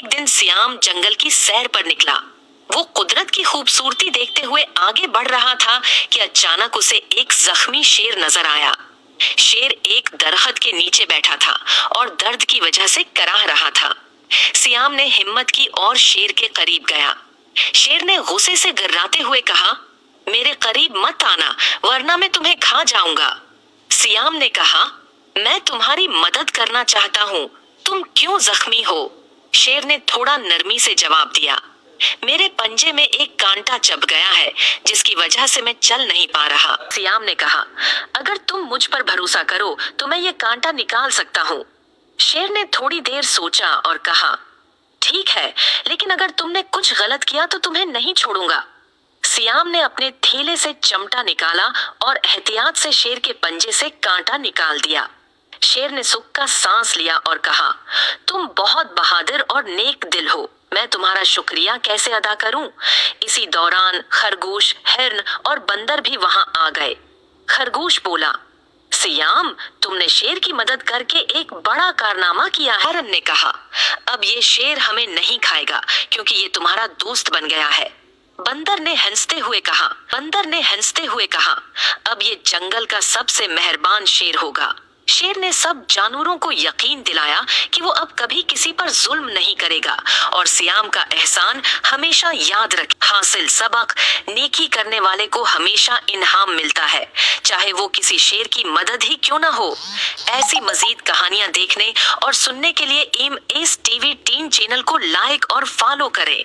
एक दिन सियाम जंगल की सैर पर निकला। वो कुदरत की खूबसूरती देखते हुए आगे बढ़ रहा था कि अचानक उसे एक जख्मी शेर नजर आया। शेर एक दरख्त के नीचे बैठा था और दर्द की वजह से कराह रहा था। सियाम ने हिम्मत की और शेर के करीब गया। शेर ने गुस्से से गर्राते हुए कहा, मेरे करीब मत आना वरना मैं तुम्हें खा जाऊंगा। सियाम ने कहा, मैं तुम्हारी मदद करना चाहता हूँ, तुम क्यों जख्मी हो? शेर ने थोड़ा नरमी से जवाब दिया, मेरे पंजे में एक कांटा चुभ गया है जिसकी वजह से मैं चल नहीं पा रहा। सियाम ने कहा, अगर तुम मुझ पर भरोसा करो तो मैं ये कांटा निकाल सकता हूँ। शेर ने थोड़ी देर सोचा और कहा, ठीक है, लेकिन अगर तुमने कुछ गलत किया तो तुम्हें नहीं छोड़ूंगा। सियाम ने अपने थैले से चिमटा निकाला और एहतियात से शेर के पंजे से कांटा निकाल दिया। शेर ने सुख का सांस लिया और कहा, तुम बहुत बहादुर और नेक दिल हो, मैं तुम्हारा शुक्रिया कैसे अदा करूं? इसी दौरान खरगोश, हिरन और बंदर भी वहां आ गए। खरगोश बोला, सियाम, तुमने शेर की मदद करके एक बड़ा कारनामा किया है। हिरन ने कहा, अब ये शेर हमें नहीं खाएगा क्योंकि ये तुम्हारा दोस्त बन गया है। बंदर ने हंसते हुए कहा, अब ये जंगल का सबसे मेहरबान शेर होगा। शेर ने सब जानवरों को यकीन दिलाया कि वो अब कभी किसी पर जुल्म नहीं करेगा और सियाम का एहसान हमेशा याद रखे। हासिल सबक, नेकी करने वाले को हमेशा इनाम मिलता है, चाहे वो किसी शेर की मदद ही क्यों ना हो। ऐसी मजीद कहानियां देखने और सुनने के लिए एम एस टीवी टीन चैनल को लाइक और फॉलो करें।